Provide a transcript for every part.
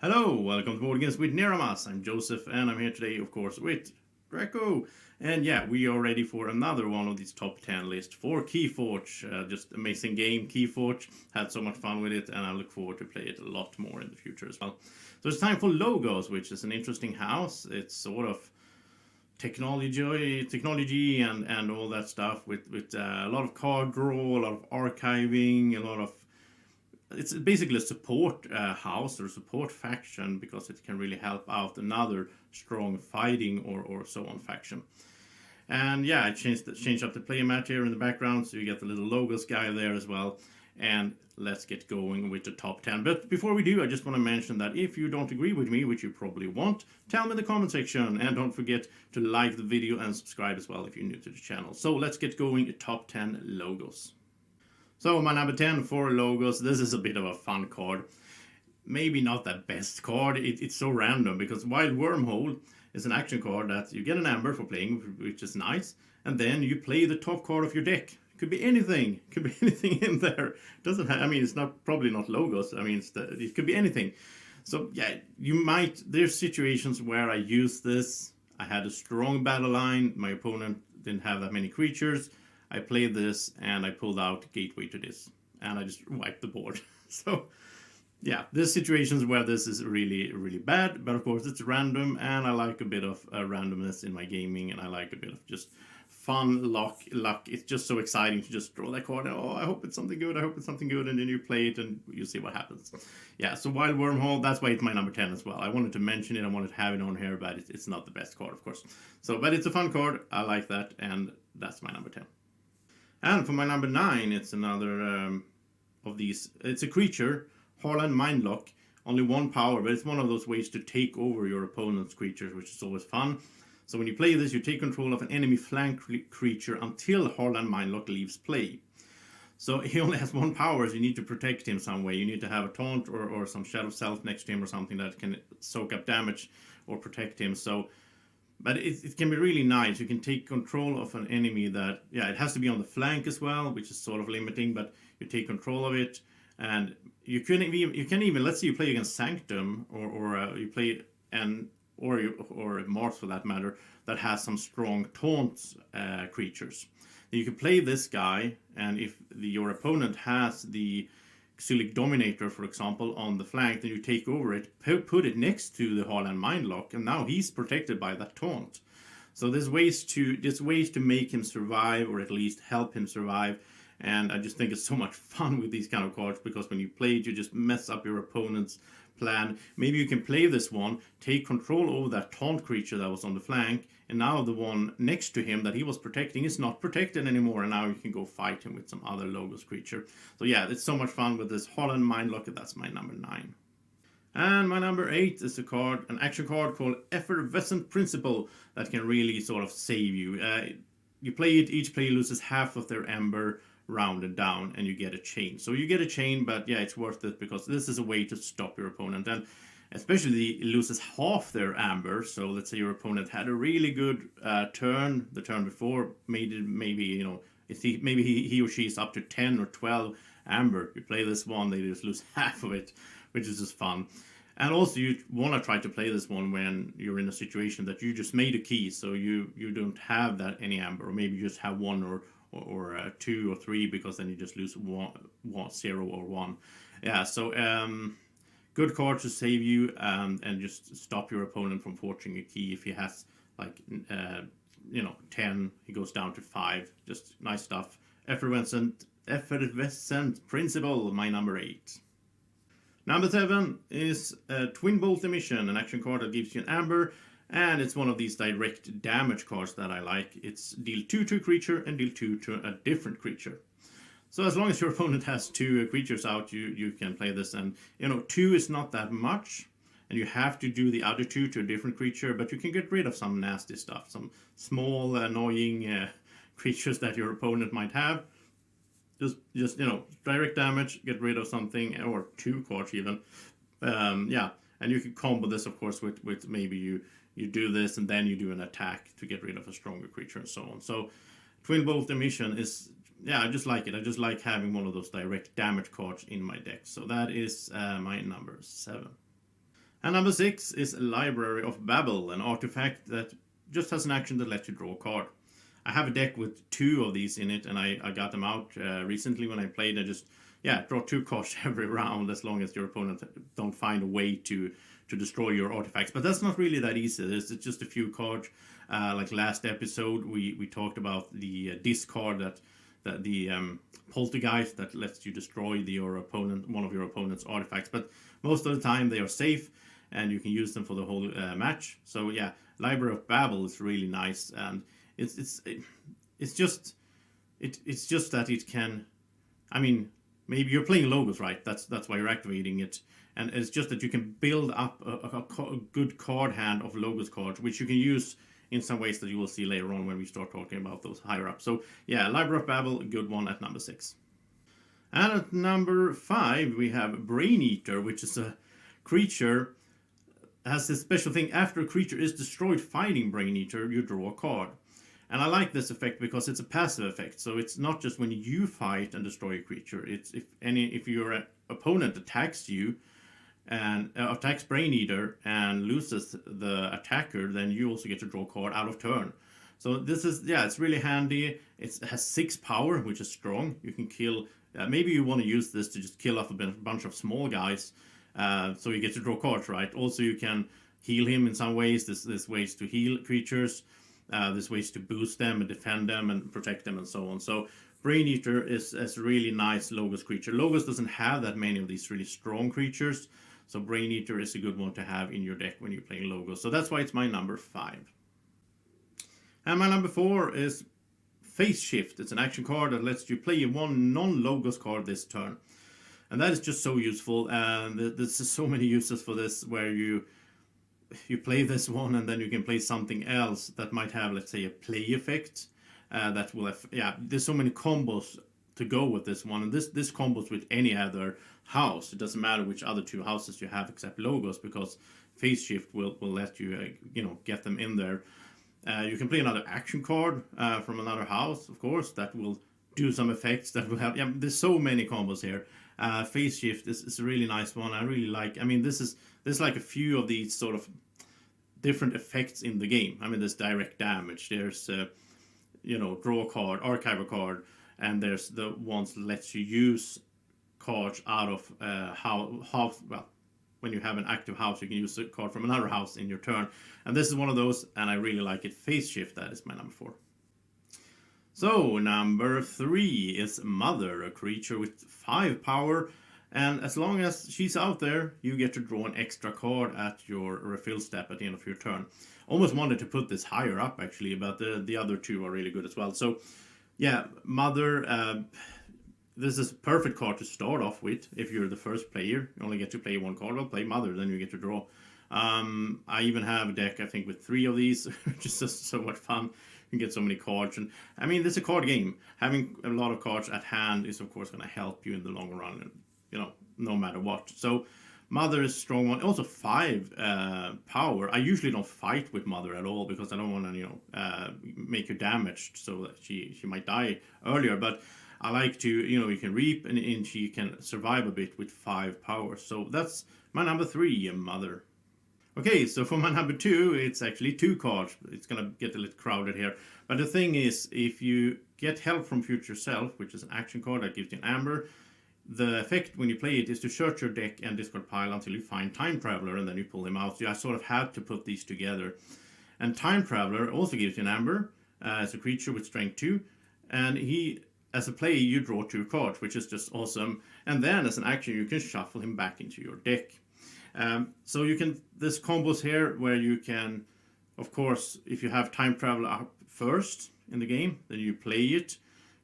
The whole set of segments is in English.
Hello, welcome to Board Games with Niramas. I'm Joseph, and I'm here today, of course, with Draco. And yeah, we are ready for another one of these top 10 lists for Keyforge. Just amazing game, Keyforge. Had so much fun with it, and I look forward to play it a lot more in the future as well. So it's time for Logos, which is an interesting house. It's sort of technology and all that stuff with a lot of card draw, a lot of archiving, a lot of it's basically a support house or support faction because it can really help out another strong fighting or so on faction. And yeah, I changed up the player mat here in the background, so you get the little logos guy there as well. And let's get going with the top 10. But before we do, I just want to mention that if you don't agree with me, which you probably won't, tell me in the comment section. And don't forget to like the video and subscribe as well if you're new to the channel. So let's get going, top 10 logos. So my number 10 for logos, this is a bit of a fun card. Maybe not the best card, it's so random because Wild Wormhole is an action card that you get an amber for playing, which is nice, and then you play the top card of your deck. It could be anything, in there. Doesn't have, I mean, it's probably not logos, I mean, it could be anything. So yeah, there's situations where I use this. I had a strong battle line, my opponent didn't have that many creatures. I played this and I pulled out Gateway to this and I just wiped the board. So yeah, there's situations where this is really, really bad, but of course it's random and I like a bit of randomness in my gaming and I like a bit of just fun luck. It's just so exciting to just draw that card and oh, I hope it's something good, and then you play it and you see what happens. Yeah, so Wild Wormhole, that's why it's my number 10 as well. I wanted to mention it, I wanted to have it on here, but it's not the best card, of course. So, but it's a fun card, I like that, and that's my number 10. And for my number 9, it's another of these. It's a creature, Harlan Mindlock, only 1 power, but it's one of those ways to take over your opponent's creatures, which is always fun. So when you play this, you take control of an enemy flank creature until Harlan Mindlock leaves play. So he only has 1 power, so you need to protect him some way. You need to have a taunt or some Shadow Self next to him or something that can soak up damage or protect him. So. But it can be really nice. You can take control of an enemy that, yeah, it has to be on the flank as well, which is sort of limiting, but you take control of it. And you can even, let's say you play against Sanctum, or you play or Mars for that matter, that has some strong taunt creatures. You can play this guy, and if your opponent has the Xylic Dominator, for example, on the flank, then you take over it, put it next to the Harlan Mindlock, and now he's protected by that taunt. So there's ways to make him survive, or at least help him survive. And I just think it's so much fun with these kind of cards, because when you play it, you just mess up your opponent's plan. Maybe you can play this one, take control over that taunt creature that was on the flank, and now the one next to him that he was protecting is not protected anymore, and now you can go fight him with some other Logos creature. So yeah, it's so much fun with this Harlan Mindlock, and that's my number 9. And my number 8 is an action card called Effervescent Principle that can really sort of save you. You play it, each player loses half of their Ember rounded down, and you get a chain. So you get a chain, but yeah, it's worth it because this is a way to stop your opponent, and especially it loses half their amber. So let's say your opponent had a really good turn the turn before, maybe you know, maybe he or she is up to 10 or 12 amber. You play this one, they just lose half of it, which is just fun. And also you want to try to play this one when you're in a situation that you just made a key, so you don't have that any amber, or maybe you just have 1 or 2 or 3, because then you just lose 0 or 1. Yeah, so good card to save you and just stop your opponent from forging a key. If he has like 10, he goes down to 5. Just nice stuff. Effervescent Principle, my number 8. Number 7 is Twin Bolt Emission, an action card that gives you an amber, and it's one of these direct damage cards that I like. It's deal 2 to a creature and deal 2 to a different creature. So as long as your opponent has 2 creatures out, you can play this, and 2 is not that much, and you have to do the other 2 to a different creature, but you can get rid of some nasty stuff, some small annoying creatures that your opponent might have. Just direct damage, get rid of something, or 2 cards even. Yeah, and you can combo this, of course, with maybe you do this and then you do an attack to get rid of a stronger creature and so on. So Twin Bolt Emission is, yeah, I just like it. I just like having one of those direct damage cards in my deck. So that is my number 7. And number 6 is Library of Babel, an artifact that just has an action that lets you draw a card. I have a deck with 2 of these in it, and I got them out recently when I played. I just, draw 2 cards every round as long as your opponent don't find a way to destroy your artifacts. But that's not really that easy. There's just a few cards. Like last episode, we talked about the discard that the poltergeist that lets you destroy one of your opponent's artifacts. But most of the time they are safe, and you can use them for the whole match. So yeah, Library of Babel is really nice, and it's just that it can. I mean, maybe you're playing logos, right? That's why you're activating it, and it's just that you can build up a good card hand of logos cards, which you can use in some ways that you will see later on when we start talking about those higher up. So yeah, Library of Babel, a good one at number 6. And at number 5 we have Braineater, which is a creature. Has this special thing: after a creature is destroyed fighting Braineater, you draw a card. And I like this effect because it's a passive effect, so it's not just when you fight and destroy a creature. It's if your opponent attacks you and attacks Braineater and loses the attacker, then you also get to draw a card out of turn. So this is, it's really handy. It has 6 power, which is strong. You can kill. Maybe you want to use this to just kill off a bunch of small guys. So you get to draw cards, right? Also, you can heal him in some ways. There's ways to heal creatures. There's ways to boost them and defend them and protect them and so on. So Braineater is a really nice Logos creature. Logos doesn't have that many of these really strong creatures. So Braineater is a good one to have in your deck when you're playing Logos. So that's why it's my number 5. And my number 4 is Phase Shift. It's an action card that lets you play 1 non-Logos card this turn. And that is just so useful, and there's so many uses for this, where you play this one and then you can play something else that might have, let's say, a play effect that will have, there's so many combos to go with this one, and this combos with any other house. It doesn't matter which other 2 houses you have except Logos, because Phase Shift will let you get them in there. You can play another action card from another house, of course, that will do some effects that will help. There's so many combos here. Phase Shift is a really nice one. I really like. I mean, there's like a few of these sort of different effects in the game. I mean, there's direct damage. There's draw a card, archive a card, and there's the ones that lets you use cards out of house. Well, when you have an active house, you can use a card from another house in your turn. And this is one of those, and I really like it. Phase Shift. That is my number 4. So, number 3 is Mother, a creature with 5 power, and as long as she's out there, you get to draw an extra card at your refill step at the end of your turn. Almost wanted to put this higher up, actually, but the other 2 are really good as well. So, yeah, Mother, this is a perfect card to start off with. If you're the first player, you only get to play 1 card. Well, play Mother, then you get to draw. I even have a deck, I think, with 3 of these, which is just so much fun. You can get so many cards, and I mean, this is a card game. Having a lot of cards at hand is, of course, going to help you in the long run, no matter what. So Mother is a strong one. Also 5 power. I usually don't fight with Mother at all, because I don't want to make her damaged so that she might die earlier. But I like to, you can reap, and she can survive a bit with 5 power. So that's my number 3, Mother. Okay, so for my number 2, it's actually 2 cards. It's going to get a little crowded here. But the thing is, if you get Help from Future Self, which is an action card that gives you an amber, the effect when you play it is to search your deck and discard pile until you find Time Traveler, and then you pull him out. So I sort of had to put these together. And Time Traveler also gives you an amber as a creature with strength 2. And he, as a player, you draw 2 cards, which is just awesome. And then as an action, you can shuffle him back into your deck. So you can, there's combos here where you can, of course, if you have Time Traveler up first in the game, then you play it,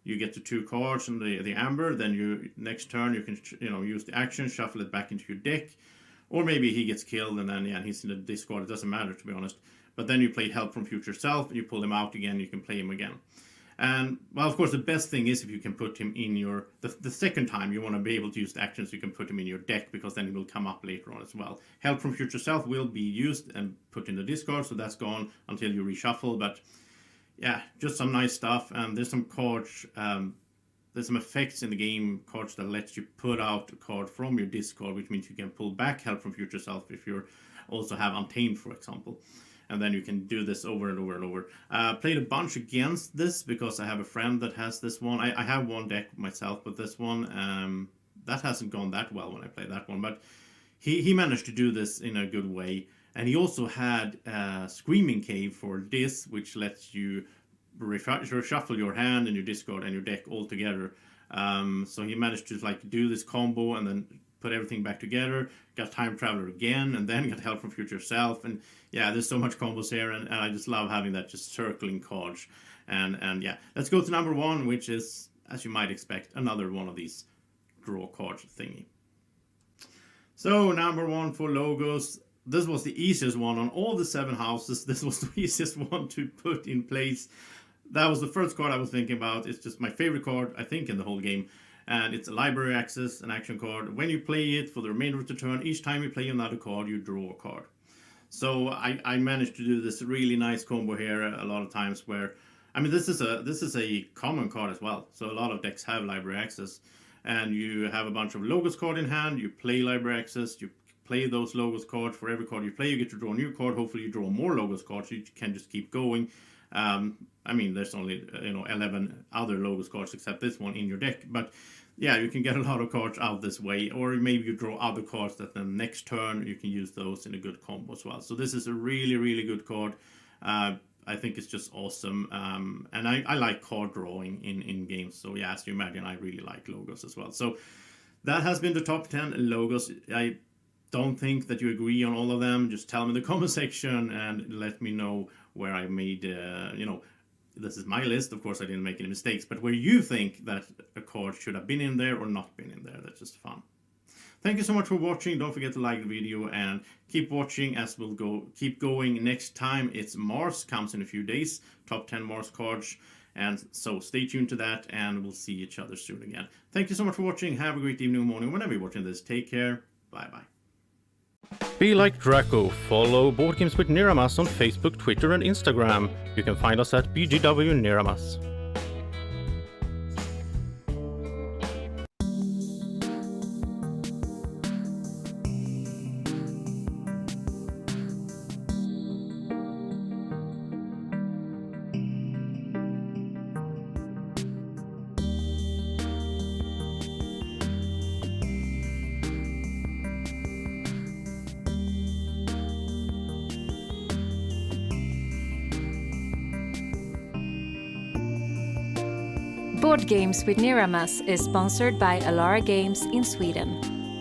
you get the 2 cards and the amber, then you, next turn, you can, use the action, shuffle it back into your deck, or maybe he gets killed and then, he's in the discard, it doesn't matter, to be honest. But then you play Help from Future Self, and you pull him out again, you can play him again. And, well, of course, the best thing is if you can put him in your... The second time you want to be able to use the actions, you can put him in your deck, because then he will come up later on as well. Help from Future Self will be used and put in the discard, so that's gone until you reshuffle. But, just some nice stuff. And there's some cards... there's some effects in the game, cards that lets you put out a card from your discard, which means you can pull back Help from Future Self if your also have Untamed, for example. And then you can do this over and over and over. Played a bunch against this because I have a friend that has this one. I have one deck myself with this one. That hasn't gone that well when I played that one, but he managed to do this in a good way. And he also had Screaming Cave for this, which lets you reshuffle your hand and your discard and your deck all together. So he managed to like do this combo and then put everything back together, got Time Traveler again, and then got Help from Future Self. And yeah, there's so much combos here, and I just love having that just circling cards. And yeah, let's go to number 1, which is, as you might expect, another one of these draw cards thingy. So number 1 for logos. This was the easiest one on all the 7 houses. This was the easiest one to put in place. That was the first card I was thinking about. It's just my favorite card, I think, in the whole game. And it's a library access, an action card. When you play it for the remainder of the turn, each time you play another card, you draw a card. So I managed to do this really nice combo here a lot of times where, I mean, this is a common card as well. So a lot of decks have library access. And you have a bunch of logos card in hand, you play library access, you play those logos cards. For every card you play, you get to draw a new card. Hopefully you draw more logos cards, so you can just keep going. I mean, there's only 11 other logos cards except this one in your deck, but yeah, you can get a lot of cards out this way, or maybe you draw other cards that then next turn you can use those in a good combo as well. So this is a really, really good card. I think it's just awesome, and I like card drawing in games. So yeah, as you imagine, I really like logos as well. So that has been the top 10 logos. I don't think that you agree on all of them. Just tell me in the comment section and let me know where I made, this is my list. Of course, I didn't make any mistakes, but where you think that a card should have been in there or not been in there. That's just fun. Thank you so much for watching. Don't forget to like the video and keep watching as we'll keep going. Next time it's Mars, comes in a few days. Top 10 Mars cards. And so stay tuned to that and we'll see each other soon again. Thank you so much for watching. Have a great evening or morning whenever you're watching this. Take care. Bye-bye. Be like Draco. Follow Board Games with Niramas on Facebook, Twitter and Instagram. You can find us at BGW Niramas. Board Games with Niramas is sponsored by Alara Games in Sweden.